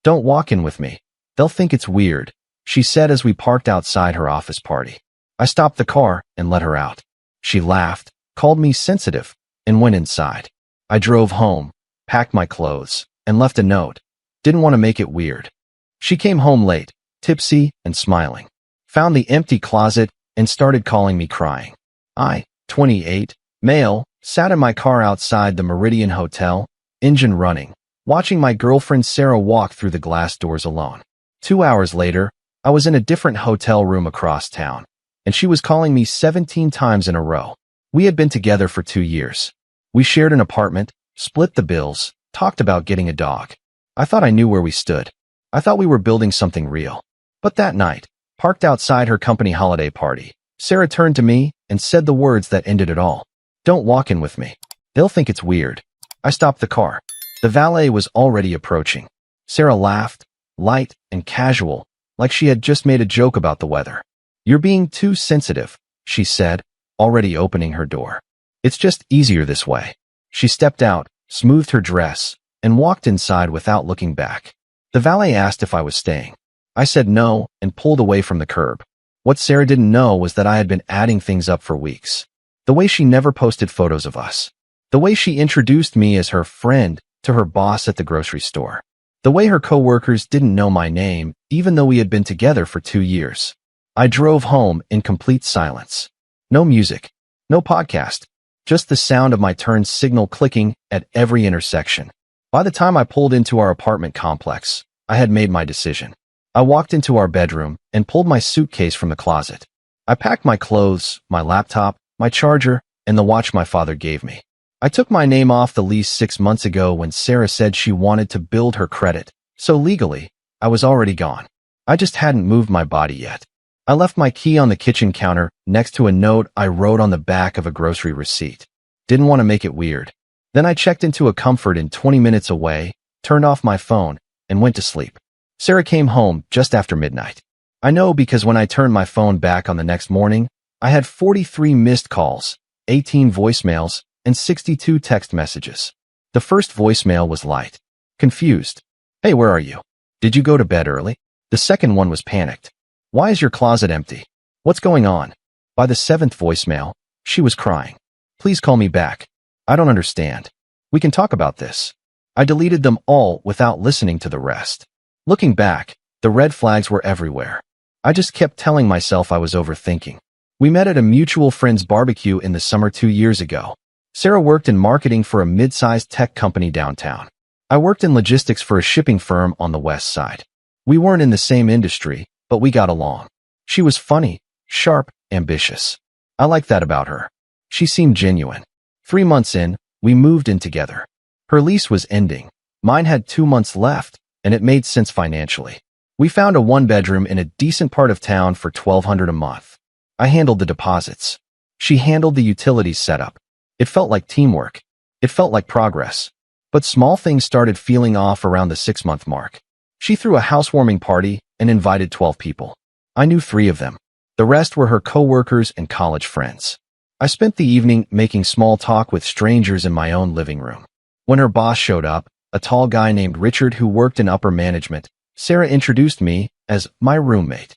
Don't walk in with me. They'll think it's weird, she said as we parked outside her office party. I stopped the car and let her out. She laughed, called me sensitive, and went inside. I drove home, packed my clothes, and left a note. Didn't want to make it weird. She came home late, tipsy and smiling. Found the empty closet and started calling me crying. I, 28, male, sat in my car outside the Meridian Hotel, engine running, watching my girlfriend Sarah walk through the glass doors alone. 2 hours later, I was in a different hotel room across town, and she was calling me 17 times in a row. We had been together for 2 years. We shared an apartment, split the bills, talked about getting a dog. I thought I knew where we stood. I thought we were building something real. But that night, parked outside her company holiday party, Sarah turned to me and said the words that ended it all. Don't walk in with me. They'll think it's weird. I stopped the car. The valet was already approaching. Sarah laughed, light and casual, like she had just made a joke about the weather. You're being too sensitive, she said, already opening her door. It's just easier this way. She stepped out, smoothed her dress, and walked inside without looking back. The valet asked if I was staying. I said no and pulled away from the curb. What Sarah didn't know was that I had been adding things up for weeks. The way she never posted photos of us. The way she introduced me as her friend to her boss at the grocery store. The way her coworkers didn't know my name, even though we had been together for 2 years. I drove home in complete silence. No music. No podcast. Just the sound of my turn signal clicking at every intersection. By the time I pulled into our apartment complex, I had made my decision. I walked into our bedroom and pulled my suitcase from the closet. I packed my clothes, my laptop, my charger, and the watch my father gave me. I took my name off the lease 6 months ago when Sarah said she wanted to build her credit, so legally, I was already gone. I just hadn't moved my body yet. I left my key on the kitchen counter next to a note I wrote on the back of a grocery receipt. Didn't want to make it weird. Then I checked into a Comfort Inn 20 minutes away, turned off my phone, and went to sleep. Sarah came home just after midnight. I know because when I turned my phone back on the next morning, I had 43 missed calls, 18 voicemails, and 62 text messages. The first voicemail was light. Confused. Hey, where are you? Did you go to bed early? The second one was panicked. Why is your closet empty? What's going on? By the 7th voicemail, she was crying. Please call me back. I don't understand. We can talk about this. I deleted them all without listening to the rest. Looking back, the red flags were everywhere. I just kept telling myself I was overthinking. We met at a mutual friend's barbecue in the summer 2 years ago. Sarah worked in marketing for a mid-sized tech company downtown. I worked in logistics for a shipping firm on the west side. We weren't in the same industry, but we got along. She was funny, sharp, ambitious. I liked that about her. She seemed genuine. 3 months in, we moved in together. Her lease was ending. Mine had 2 months left, and it made sense financially. We found a 1-bedroom in a decent part of town for $1,200 a month. I handled the deposits. She handled the utilities setup. It felt like teamwork. It felt like progress. But small things started feeling off around the 6-month mark. She threw a housewarming party and invited 12 people. I knew 3 of them. The rest were her coworkers and college friends. I spent the evening making small talk with strangers in my own living room. When her boss showed up, a tall guy named Richard who worked in upper management, Sarah introduced me as my roommate.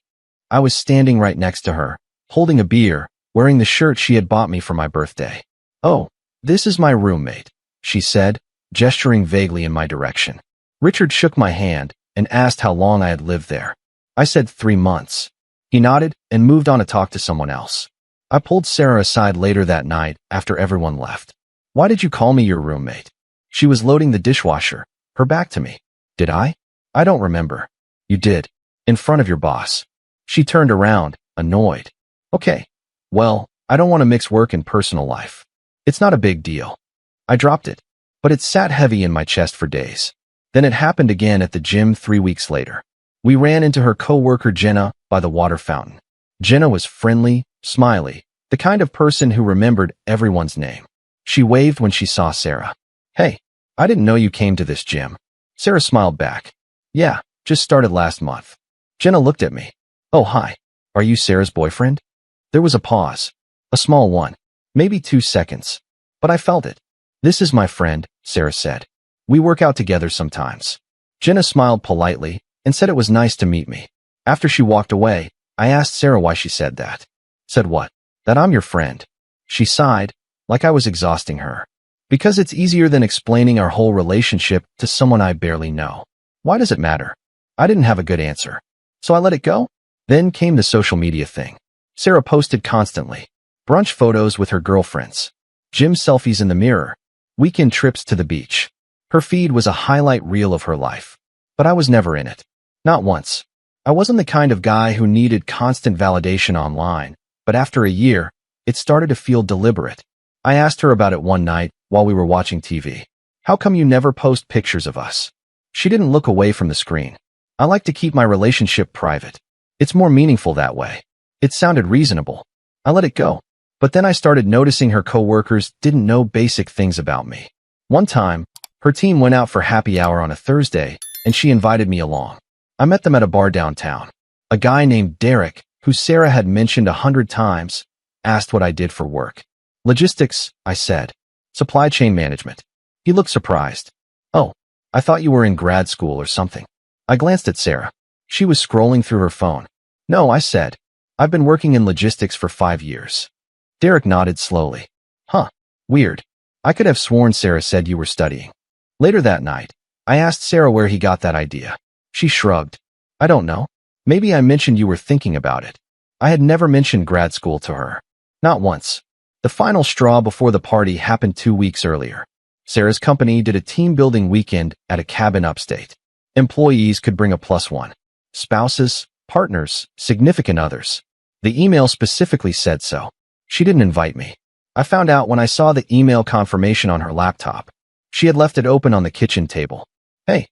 I was standing right next to her, holding a beer, wearing the shirt she had bought me for my birthday. Oh, this is my roommate, she said, gesturing vaguely in my direction. Richard shook my hand and asked how long I had lived there. I said 3 months. He nodded and moved on to talk to someone else. I pulled Sarah aside later that night after everyone left. Why did you call me your roommate? She was loading the dishwasher, her back to me. Did I? I don't remember. You did. In front of your boss. She turned around, annoyed. Okay. Well, I don't want to mix work and personal life. It's not a big deal. I dropped it, but it sat heavy in my chest for days. Then it happened again at the gym 3 weeks later. We ran into her coworker Jenna by the water fountain. Jenna was friendly, smiley, the kind of person who remembered everyone's name. She waved when she saw Sarah. Hey, I didn't know you came to this gym. Sarah smiled back. Yeah, just started last month. Jenna looked at me. Oh, hi. Are you Sarah's boyfriend? There was a pause. A small one. Maybe 2 seconds. But I felt it. This is my friend, Sarah said. We work out together sometimes. Jenna smiled politely and said it was nice to meet me. After she walked away, I asked Sarah why she said that. Said what? That I'm your friend. She sighed, like I was exhausting her. Because it's easier than explaining our whole relationship to someone I barely know. Why does it matter? I didn't have a good answer. So I let it go. Then came the social media thing. Sarah posted constantly. Brunch photos with her girlfriends. Gym selfies in the mirror. Weekend trips to the beach. Her feed was a highlight reel of her life. But I was never in it. Not once. I wasn't the kind of guy who needed constant validation online, but after a year, it started to feel deliberate. I asked her about it one night while we were watching TV. How come you never post pictures of us? She didn't look away from the screen. I like to keep my relationship private. It's more meaningful that way. It sounded reasonable. I let it go. But then I started noticing her coworkers didn't know basic things about me. One time, her team went out for happy hour on a Thursday, and she invited me along. I met them at a bar downtown. A guy named Derek, who Sarah had mentioned 100 times, asked what I did for work. Logistics, I said. Supply chain management. He looked surprised. Oh, I thought you were in grad school or something. I glanced at Sarah. She was scrolling through her phone. No, I said. I've been working in logistics for 5 years. Derek nodded slowly. Huh, weird. I could have sworn Sarah said you were studying. Later that night, I asked Sarah where he got that idea. She shrugged. I don't know. Maybe I mentioned you were thinking about it. I had never mentioned grad school to her. Not once. The final straw before the party happened 2 weeks earlier. Sarah's company did a team-building weekend at a cabin upstate. Employees could bring a +1. Spouses, partners, significant others. The email specifically said so. She didn't invite me. I found out when I saw the email confirmation on her laptop. She had left it open on the kitchen table. Hey,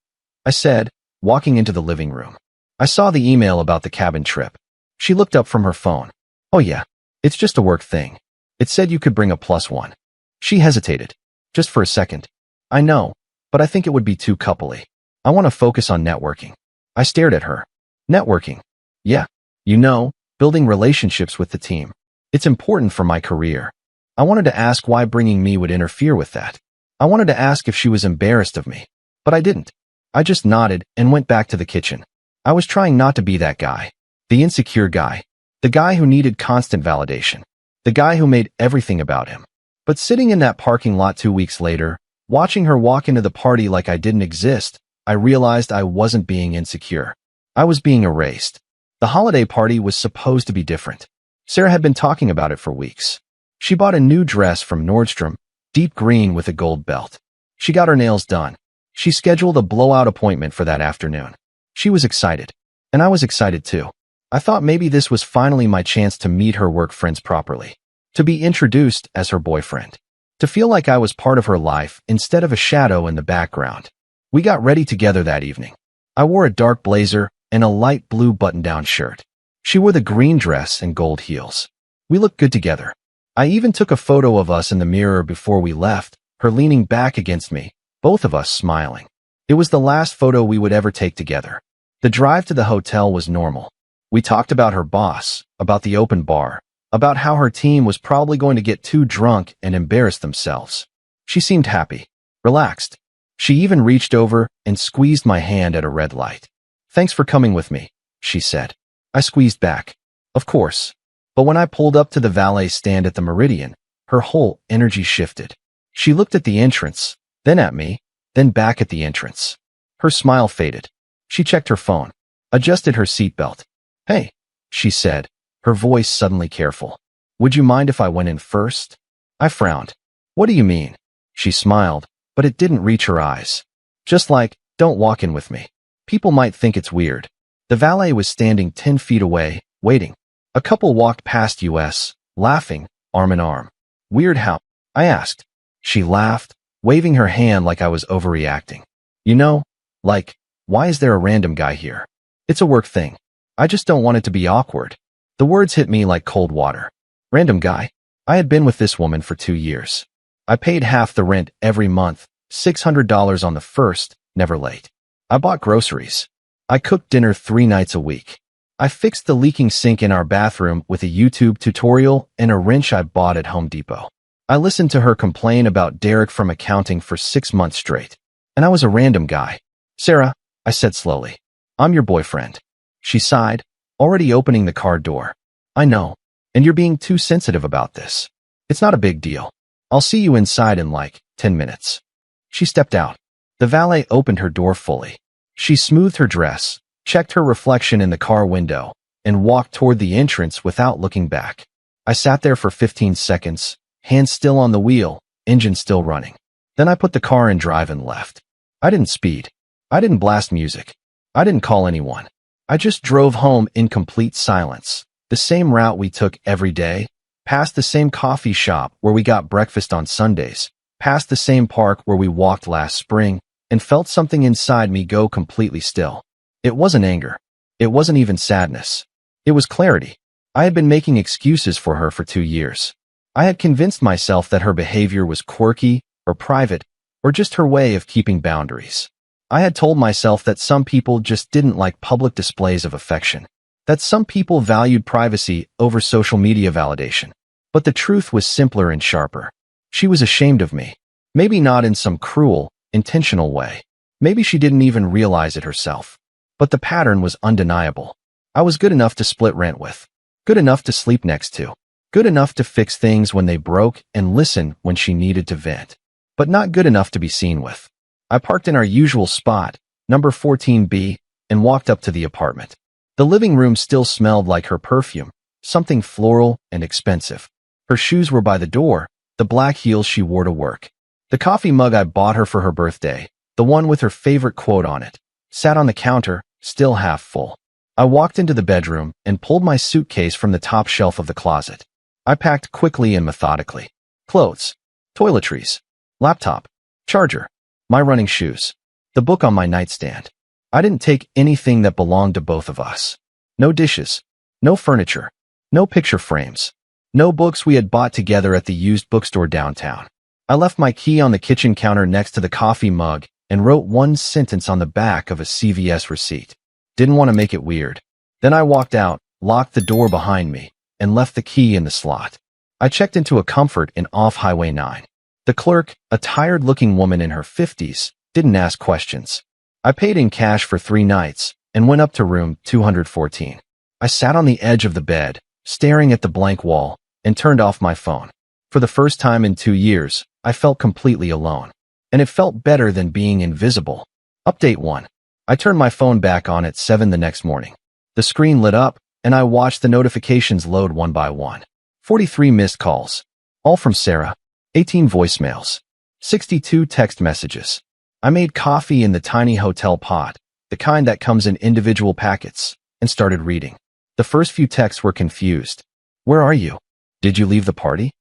I said, walking into the living room. I saw the email about the cabin trip. She looked up from her phone. Oh yeah, it's just a work thing. It said you could bring a +1. She hesitated. Just for a second. I know, but I think it would be too coupley. I want to focus on networking. I stared at her. Networking. Yeah. You know, building relationships with the team. It's important for my career. I wanted to ask why bringing me would interfere with that. I wanted to ask if she was embarrassed of me. But I didn't. I just nodded and went back to the kitchen. I was trying not to be that guy. The insecure guy. The guy who needed constant validation. The guy who made everything about him. But sitting in that parking lot 2 weeks later, watching her walk into the party like I didn't exist, I realized I wasn't being insecure. I was being erased. The holiday party was supposed to be different. Sarah had been talking about it for weeks. She bought a new dress from Nordstrom, deep green with a gold belt. She got her nails done. She scheduled a blowout appointment for that afternoon. She was excited. And I was excited too. I thought maybe this was finally my chance to meet her work friends properly. To be introduced as her boyfriend. To feel like I was part of her life instead of a shadow in the background. We got ready together that evening. I wore a dark blazer and a light blue button-down shirt. She wore the green dress and gold heels. We looked good together. I even took a photo of us in the mirror before we left, her leaning back against me, both of us smiling. It was the last photo we would ever take together. The drive to the hotel was normal. We talked about her boss, about the open bar, about how her team was probably going to get too drunk and embarrass themselves. She seemed happy, relaxed. She even reached over and squeezed my hand at a red light. Thanks for coming with me, she said. I squeezed back. Of course. But when I pulled up to the valet stand at the Meridian, her whole energy shifted. She looked at the entrance, then at me, then back at the entrance. Her smile faded. She checked her phone, adjusted her seatbelt. Hey, she said, her voice suddenly careful. Would you mind if I went in first? I frowned. What do you mean? She smiled, but it didn't reach her eyes. Just like, don't walk in with me. People might think it's weird. The valet was standing 10 feet away, waiting. A couple walked past us, laughing, arm in arm. Weird how? I asked. She laughed, waving her hand like I was overreacting. You know, like, why is there a random guy here? It's a work thing. I just don't want it to be awkward. The words hit me like cold water. Random guy? I had been with this woman for 2 years. I paid half the rent every month, $600 on the first, never late. I bought groceries. I cooked dinner 3 nights a week. I fixed the leaking sink in our bathroom with a YouTube tutorial and a wrench I bought at Home Depot. I listened to her complain about Derek from accounting for 6 months straight. And I was a random guy. Sarah, I said slowly. I'm your boyfriend. She sighed, already opening the car door. I know, and you're being too sensitive about this. It's not a big deal. I'll see you inside in like 10 minutes. She stepped out. The valet opened her door fully. She smoothed her dress, checked her reflection in the car window, and walked toward the entrance without looking back. I sat there for 15 seconds, hands still on the wheel, engine still running. Then I put the car in drive and left. I didn't speed. I didn't blast music. I didn't call anyone. I just drove home in complete silence, the same route we took every day, past the same coffee shop where we got breakfast on Sundays, past the same park where we walked last spring, and felt something inside me go completely still. It wasn't anger. It wasn't even sadness. It was clarity. I had been making excuses for her for 2 years. I had convinced myself that her behavior was quirky or private or just her way of keeping boundaries. I had told myself that some people just didn't like public displays of affection, that some people valued privacy over social media validation. But the truth was simpler and sharper. She was ashamed of me. Maybe not in some cruel, intentional way. Maybe she didn't even realize it herself. But the pattern was undeniable. I was good enough to split rent with, good enough to sleep next to, good enough to fix things when they broke and listen when she needed to vent, but not good enough to be seen with. I parked in our usual spot, number 14B, and walked up to the apartment. The living room still smelled like her perfume, something floral and expensive. Her shoes were by the door, the black heels she wore to work. The coffee mug I bought her for her birthday, the one with her favorite quote on it, sat on the counter, still half full. I walked into the bedroom and pulled my suitcase from the top shelf of the closet. I packed quickly and methodically. Clothes, toiletries, laptop, charger, my running shoes, the book on my nightstand. I didn't take anything that belonged to both of us. No dishes, no furniture, no picture frames, no books we had bought together at the used bookstore downtown. I left my key on the kitchen counter next to the coffee mug and wrote one sentence on the back of a CVS receipt. Didn't want to make it weird. Then I walked out, locked the door behind me, and left the key in the slot. I checked into a Comfort Inn off Highway 9. The clerk, a tired-looking woman in her 50s, didn't ask questions. I paid in cash for 3 nights and went up to room 214. I sat on the edge of the bed, staring at the blank wall, and turned off my phone. For the first time in 2 years, I felt completely alone. And it felt better than being invisible. Update 1. I turned my phone back on at 7 the next morning. The screen lit up, and I watched the notifications load one by one. 43 missed calls. All from Sarah. 18 voicemails. 62 text messages. I made coffee in the tiny hotel pot, the kind that comes in individual packets, and started reading. The first few texts were confused. Where are you? Did you leave the party?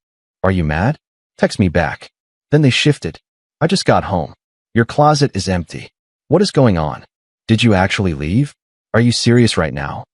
Are you mad? Text me back. Then they shifted. I just got home. Your closet is empty. What is going on? Did you actually leave? Are you serious right now?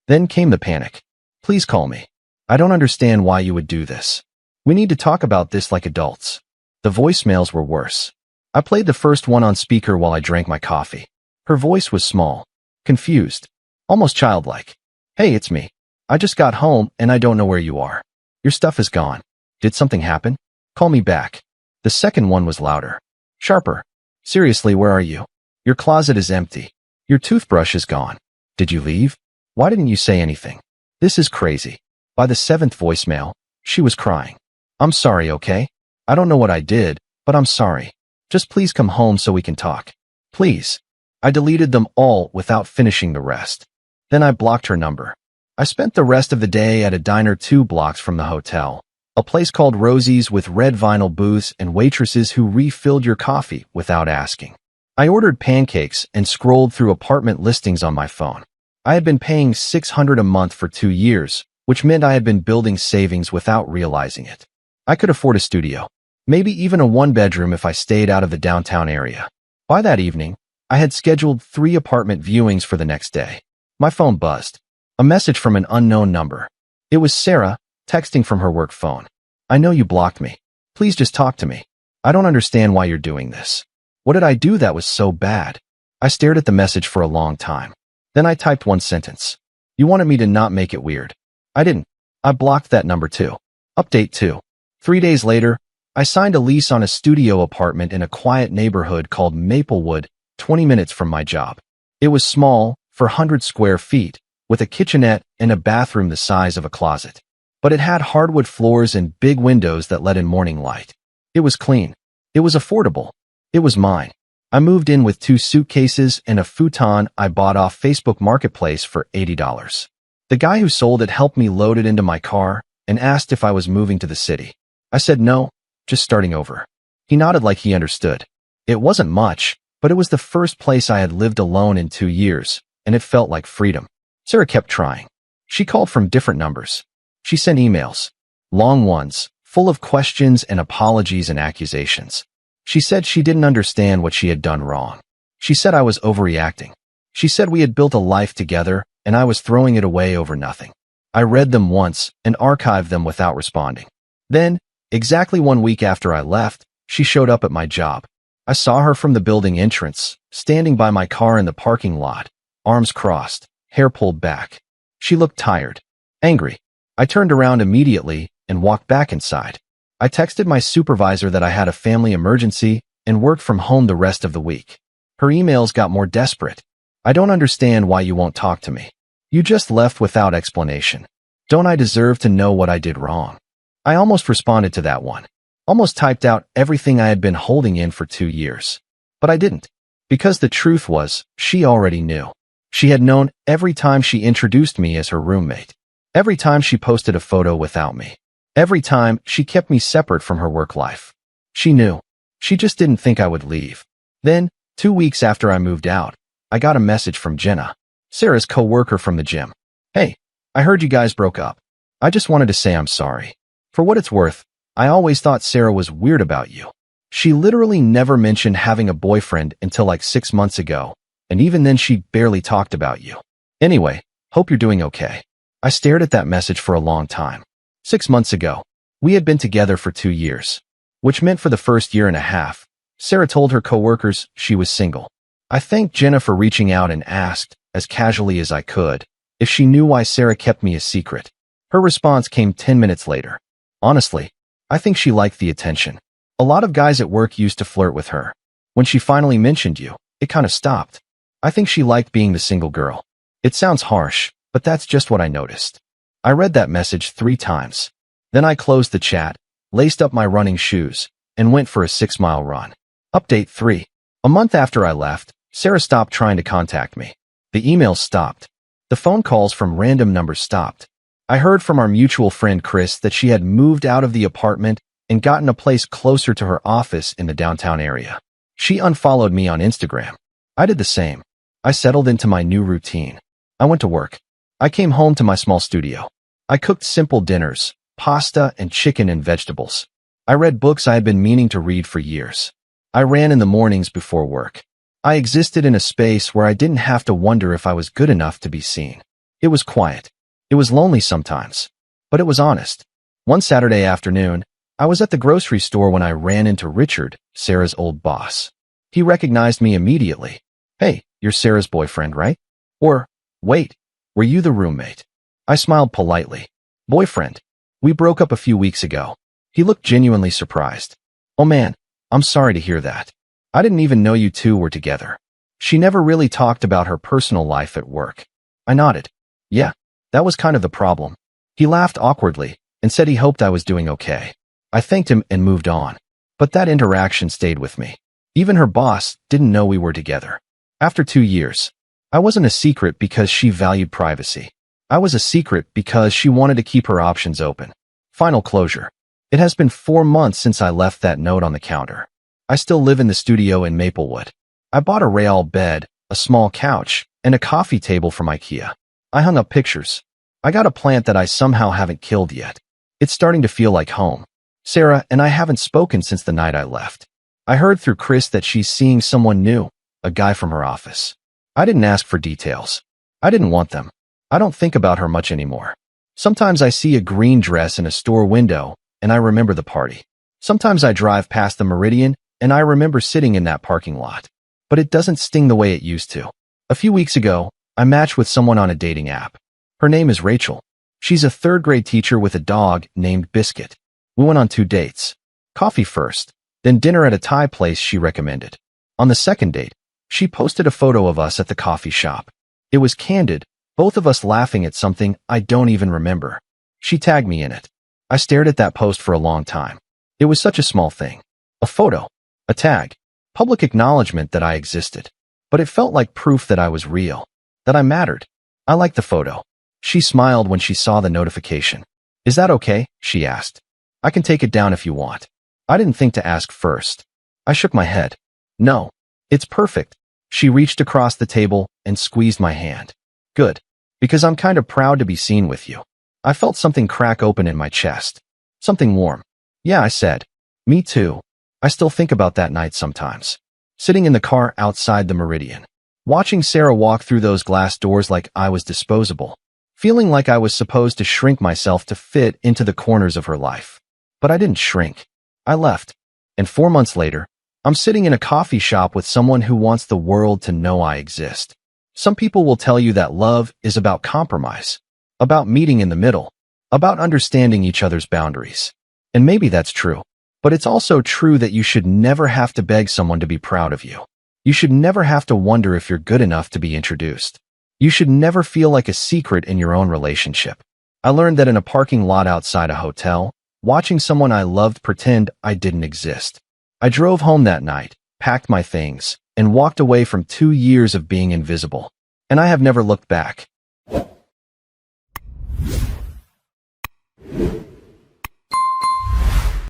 Then came the panic. Please call me. I don't understand why you would do this. We need to talk about this like adults. The voicemails were worse. I played the first one on speaker while I drank my coffee. Her voice was small, confused, almost childlike. Hey, it's me. I just got home and I don't know where you are. Your stuff is gone. Did something happen? Call me back. The second one was louder, sharper. Seriously, where are you? Your closet is empty. Your toothbrush is gone. Did you leave? Why didn't you say anything? This is crazy. By the 7th voicemail, she was crying. I'm sorry, okay? I don't know what I did, but I'm sorry. Just please come home so we can talk. Please. I deleted them all without finishing the rest. Then I blocked her number. I spent the rest of the day at a diner 2 blocks from the hotel, a place called Rosie's with red vinyl booths and waitresses who refilled your coffee without asking. I ordered pancakes and scrolled through apartment listings on my phone. I had been paying $600 a month for 2 years, which meant I had been building savings without realizing it. I could afford a studio, maybe even a 1-bedroom if I stayed out of the downtown area. By that evening, I had scheduled 3 apartment viewings for the next day. My phone buzzed. A message from an unknown number. It was Sarah, texting from her work phone. I know you blocked me. Please just talk to me. I don't understand why you're doing this. What did I do that was so bad? I stared at the message for a long time. Then I typed one sentence. You wanted me to not make it weird. I didn't. I blocked that number too. Update 2. 3 days later, I signed a lease on a studio apartment in a quiet neighborhood called Maplewood, 20 minutes from my job. It was small, for 100 square feet, with a kitchenette and a bathroom the size of a closet. But it had hardwood floors and big windows that let in morning light. It was clean. It was affordable. It was mine. I moved in with 2 suitcases and a futon I bought off Facebook Marketplace for $80. The guy who sold it helped me load it into my car and asked if I was moving to the city. I said no, just starting over. He nodded like he understood. It wasn't much, but it was the first place I had lived alone in 2 years, and it felt like freedom. Sarah kept trying. She called from different numbers. She sent emails. Long ones, full of questions and apologies and accusations. She said she didn't understand what she had done wrong. She said I was overreacting. She said we had built a life together, and I was throwing it away over nothing. I read them once and archived them without responding. Then, exactly 1 week after I left, she showed up at my job. I saw her from the building entrance, standing by my car in the parking lot, arms crossed, hair pulled back. She looked tired, angry. I turned around immediately and walked back inside. I texted my supervisor that I had a family emergency and worked from home the rest of the week. Her emails got more desperate. I don't understand why you won't talk to me. You just left without explanation. Don't I deserve to know what I did wrong? I almost responded to that one. Almost typed out everything I had been holding in for 2 years. But I didn't. Because the truth was, she already knew. She had known every time she introduced me as her roommate. Every time she posted a photo without me. Every time she kept me separate from her work life. She knew. She just didn't think I would leave. Then, 2 weeks after I moved out, I got a message from Jenna, Sarah's co-worker from the gym. Hey, I heard you guys broke up. I just wanted to say I'm sorry. For what it's worth, I always thought Sarah was weird about you. She literally never mentioned having a boyfriend until like 6 months ago, and even then she barely talked about you. Anyway, hope you're doing okay. I stared at that message for a long time. 6 months ago, we had been together for 2 years, which meant for the first year and a half, Sarah told her coworkers she was single. I thanked Jenna for reaching out and asked, as casually as I could, if she knew why Sarah kept me a secret. Her response came 10 minutes later. Honestly, I think she liked the attention. A lot of guys at work used to flirt with her. When she finally mentioned you, it kind of stopped. I think she liked being the single girl. It sounds harsh, but that's just what I noticed. I read that message 3 times. Then I closed the chat, laced up my running shoes, and went for a 6-mile run. Update 3. A month after I left, Sarah stopped trying to contact me. The emails stopped. The phone calls from random numbers stopped. I heard from our mutual friend Chris that she had moved out of the apartment and gotten a place closer to her office in the downtown area. She unfollowed me on Instagram. I did the same. I settled into my new routine. I went to work. I came home to my small studio. I cooked simple dinners, pasta and chicken and vegetables. I read books I had been meaning to read for years. I ran in the mornings before work. I existed in a space where I didn't have to wonder if I was good enough to be seen. It was quiet. It was lonely sometimes, but it was honest. One Saturday afternoon, I was at the grocery store when I ran into Richard, Sarah's old boss. He recognized me immediately. Hey, you're Sarah's boyfriend, right? Or, wait, were you the roommate? I smiled politely. Boyfriend. We broke up a few weeks ago. He looked genuinely surprised. Oh man, I'm sorry to hear that. I didn't even know you two were together. She never really talked about her personal life at work. I nodded. Yeah, that was kind of the problem. He laughed awkwardly and said he hoped I was doing okay. I thanked him and moved on. But that interaction stayed with me. Even her boss didn't know we were together. After 2 years, I wasn't a secret because she valued privacy. I was a secret because she wanted to keep her options open. Final closure. It has been 4 months since I left that note on the counter. I still live in the studio in Maplewood. I bought a Real bed, a small couch, and a coffee table from IKEA. I hung up pictures. I got a plant that I somehow haven't killed yet. It's starting to feel like home. Sarah and I haven't spoken since the night I left. I heard through Chris that she's seeing someone new, a guy from her office. I didn't ask for details. I didn't want them. I don't think about her much anymore. Sometimes I see a green dress in a store window, and I remember the party. Sometimes I drive past the Meridian, and I remember sitting in that parking lot. But it doesn't sting the way it used to. A few weeks ago, I matched with someone on a dating app. Her name is Rachel. She's a 3rd-grade teacher with a dog named Biscuit. We went on 2 dates. Coffee first, then dinner at a Thai place she recommended. On the second date, She posted a photo of us at the coffee shop. It was candid, both of us laughing at something I don't even remember. She tagged me in it. I stared at that post for a long time. It was such a small thing. A photo, a tag, public acknowledgement that I existed. But it felt like proof that I was real, that I mattered. I liked the photo. She smiled when she saw the notification. Is that okay? She asked. I can take it down if you want. I didn't think to ask first. I shook my head. No, it's perfect. She reached across the table and squeezed my hand. Good, because I'm kind of proud to be seen with you. I felt something crack open in my chest. Something warm. Yeah, I said. Me too. I still think about that night sometimes. Sitting in the car outside the Meridian. Watching Sarah walk through those glass doors like I was disposable. Feeling like I was supposed to shrink myself to fit into the corners of her life. But I didn't shrink. I left. And 4 months later, I'm sitting in a coffee shop with someone who wants the world to know I exist. Some people will tell you that love is about compromise, about meeting in the middle, about understanding each other's boundaries. And maybe that's true. But it's also true that you should never have to beg someone to be proud of you. You should never have to wonder if you're good enough to be introduced. You should never feel like a secret in your own relationship. I learned that in a parking lot outside a hotel, watching someone I loved pretend I didn't exist. I drove home that night, packed my things, and walked away from 2 years of being invisible. And I have never looked back.